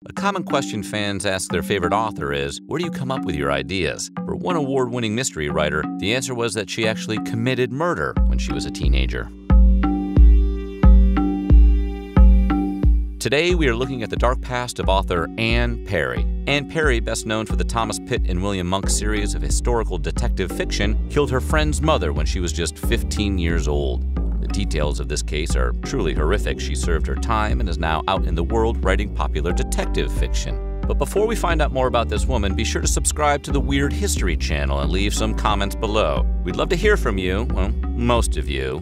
A common question fans ask their favorite author is, where do you come up with your ideas? For one award-winning mystery writer, the answer was that she actually committed murder when she was a teenager. Today, we are looking at the dark past of author Anne Perry. Anne Perry, best known for the Thomas Pitt and William Monk series of historical detective fiction, killed her friend's mother when she was just 15 years old. The details of this case are truly horrific. She served her time and is now out in the world writing popular detective fiction. But before we find out more about this woman, be sure to subscribe to the Weird History channel and leave some comments below. We'd love to hear from you, well, most of you.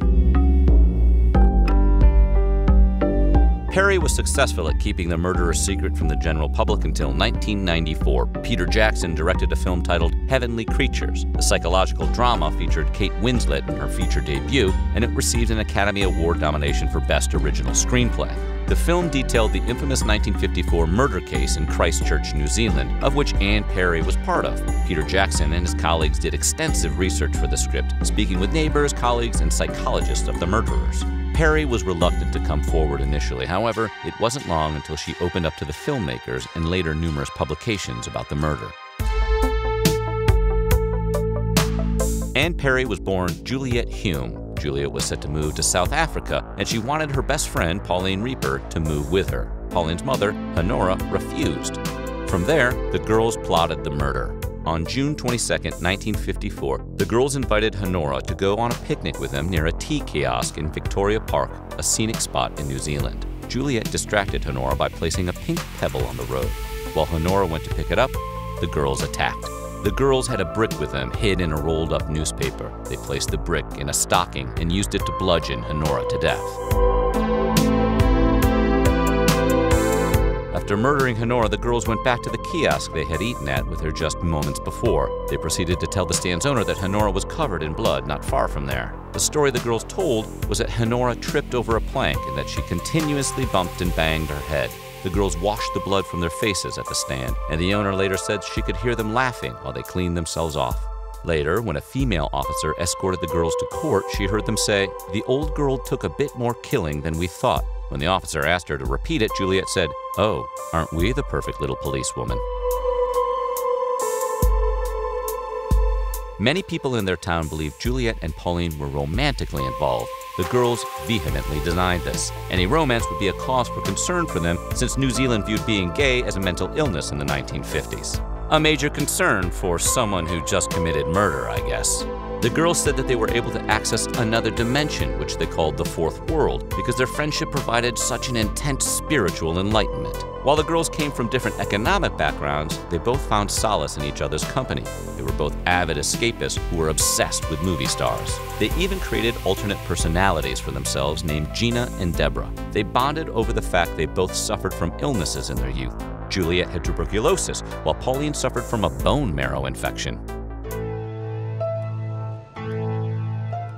Perry was successful at keeping the murder a secret from the general public until 1994. Peter Jackson directed a film titled Heavenly Creatures. The psychological drama featured Kate Winslet in her feature debut, and it received an Academy Award nomination for Best Original Screenplay. The film detailed the infamous 1954 murder case in Christchurch, New Zealand, of which Anne Perry was part of. Peter Jackson and his colleagues did extensive research for the script, speaking with neighbors, colleagues, and psychologists of the murderers. Perry was reluctant to come forward initially. However, it wasn't long until she opened up to the filmmakers and later numerous publications about the murder. Anne Perry was born Juliet Hume. Juliet was set to move to South Africa, and she wanted her best friend, Pauline Reaper, to move with her. Pauline's mother, Honora, refused. From there, the girls plotted the murder. On June 22, 1954, the girls invited Honora to go on a picnic with them near a tea kiosk in Victoria Park, a scenic spot in New Zealand. Juliet distracted Honora by placing a pink pebble on the road. While Honora went to pick it up, the girls attacked. The girls had a brick with them hid in a rolled-up newspaper. They placed the brick in a stocking and used it to bludgeon Honora to death. After murdering Honora, the girls went back to the kiosk they had eaten at with her just moments before. They proceeded to tell the stand's owner that Honora was covered in blood not far from there. The story the girls told was that Honora tripped over a plank and that she continuously bumped and banged her head. The girls washed the blood from their faces at the stand, and the owner later said she could hear them laughing while they cleaned themselves off. Later, when a female officer escorted the girls to court, she heard them say, "The old girl took a bit more killing than we thought." When the officer asked her to repeat it, Juliet said, "Oh, aren't we the perfect little policewoman?" Many people in their town believed Juliet and Pauline were romantically involved. The girls vehemently denied this. Any romance would be a cause for concern for them, since New Zealand viewed being gay as a mental illness in the 1950s. A major concern for someone who just committed murder, I guess. The girls said that they were able to access another dimension, which they called the fourth world, because their friendship provided such an intense spiritual enlightenment. While the girls came from different economic backgrounds, they both found solace in each other's company. They were both avid escapists who were obsessed with movie stars. They even created alternate personalities for themselves named Gina and Deborah. They bonded over the fact they both suffered from illnesses in their youth. Juliet had tuberculosis, while Pauline suffered from a bone marrow infection.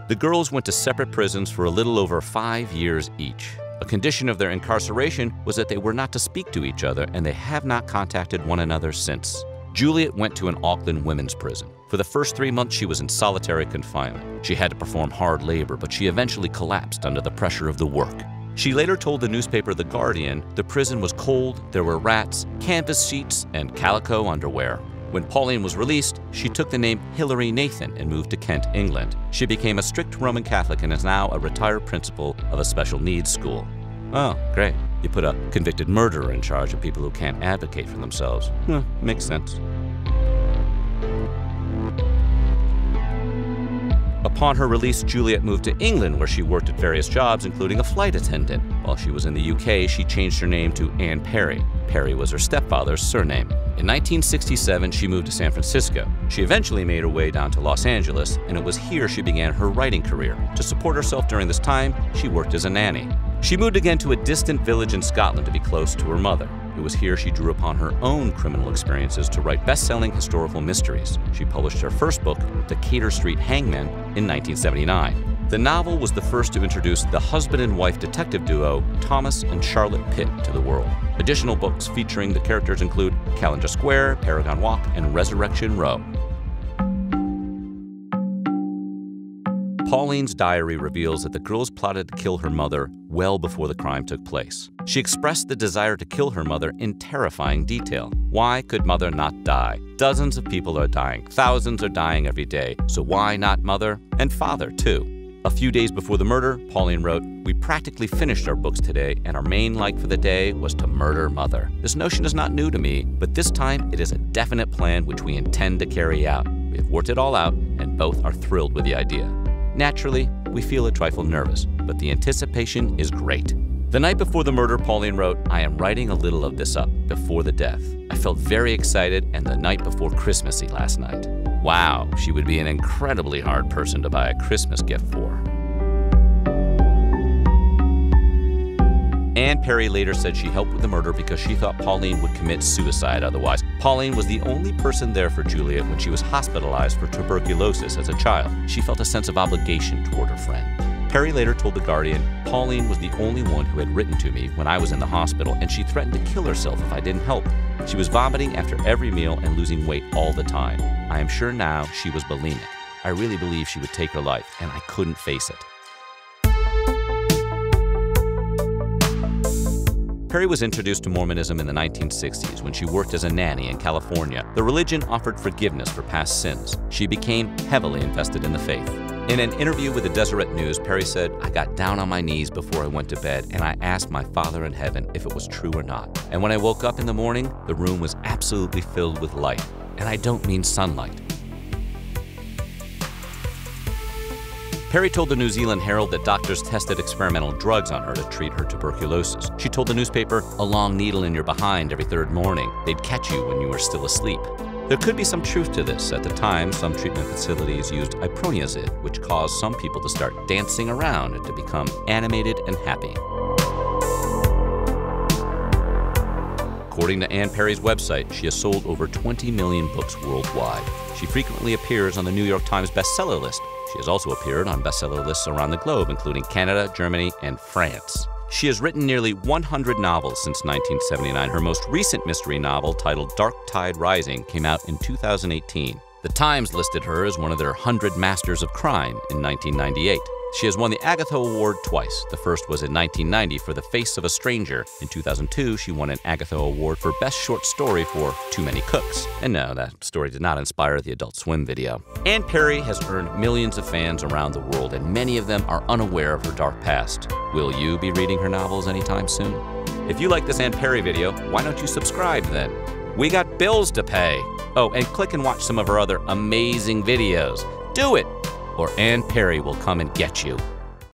The girls went to separate prisons for a little over 5 years each. A condition of their incarceration was that they were not to speak to each other, and they have not contacted one another since. Juliet went to an Auckland women's prison. For the first 3 months, she was in solitary confinement. She had to perform hard labor, but she eventually collapsed under the pressure of the work. She later told the newspaper The Guardian the prison was cold, there were rats, canvas sheets, and calico underwear. When Pauline was released, she took the name Hilary Nathan and moved to Kent, England. She became a strict Roman Catholic and is now a retired principal of a special needs school. Oh, great. You put a convicted murderer in charge of people who can't advocate for themselves. Makes sense. Upon her release, Juliet moved to England, where she worked at various jobs, including a flight attendant. While she was in the UK, she changed her name to Anne Perry. Perry was her stepfather's surname. In 1967, she moved to San Francisco. She eventually made her way down to Los Angeles, and it was here she began her writing career. To support herself during this time, she worked as a nanny. She moved again to a distant village in Scotland to be close to her mother. It was here she drew upon her own criminal experiences to write best-selling historical mysteries. She published her first book, The Cater Street Hangman, in 1979. The novel was the first to introduce the husband and wife detective duo Thomas and Charlotte Pitt to the world. Additional books featuring the characters include Callander Square, Paragon Walk, and Resurrection Row. Pauline's diary reveals that the girls plotted to kill her mother well before the crime took place. She expressed the desire to kill her mother in terrifying detail. Why could mother not die? Dozens of people are dying. Thousands are dying every day. So why not mother and father too? A few days before the murder, Pauline wrote, "We practically finished our books today, and our main like for the day was to murder mother. This notion is not new to me, but this time it is a definite plan which we intend to carry out. We have worked it all out, and both are thrilled with the idea." Naturally, we feel a trifle nervous, but the anticipation is great. The night before the murder, Pauline wrote, "I am writing a little of this up before the death. I felt very excited, and the night before Christmassy last night." Wow, she would be an incredibly hard person to buy a Christmas gift for. Anne Perry later said she helped with the murder because she thought Pauline would commit suicide otherwise. Pauline was the only person there for Juliet when she was hospitalized for tuberculosis as a child. She felt a sense of obligation toward her friend. Perry later told The Guardian, "Pauline was the only one who had written to me when I was in the hospital, and she threatened to kill herself if I didn't help. She was vomiting after every meal and losing weight all the time. I am sure now she was bulimic. I really believe she would take her life, and I couldn't face it." Perry was introduced to Mormonism in the 1960s when she worked as a nanny in California. The religion offered forgiveness for past sins. She became heavily invested in the faith. In an interview with the Deseret News, Perry said, "I got down on my knees before I went to bed, and I asked my Father in heaven if it was true or not. And when I woke up in the morning, the room was absolutely filled with light. And I don't mean sunlight." Perry told the New Zealand Herald that doctors tested experimental drugs on her to treat her tuberculosis. She told the newspaper, "A long needle in your behind every third morning. They'd catch you when you were still asleep." There could be some truth to this. At the time, some treatment facilities used iproniazid, which caused some people to start dancing around and to become animated and happy. According to Anne Perry's website, she has sold over 20 million books worldwide. She frequently appears on the New York Times bestseller list. She has also appeared on bestseller lists around the globe, including Canada, Germany, and France. She has written nearly 100 novels since 1979. Her most recent mystery novel, titled Dark Tide Rising, came out in 2018. The Times listed her as one of their 100 Masters of Crime in 1998. She has won the Agatha Award twice. The first was in 1990 for The Face of a Stranger. In 2002, she won an Agatha Award for Best Short Story for Too Many Cooks. And no, that story did not inspire the Adult Swim video. Anne Perry has earned millions of fans around the world, and many of them are unaware of her dark past. Will you be reading her novels anytime soon? If you like this Anne Perry video, why don't you subscribe then? We got bills to pay. Oh, and click and watch some of her other amazing videos. Do it! Or Anne Perry will come and get you.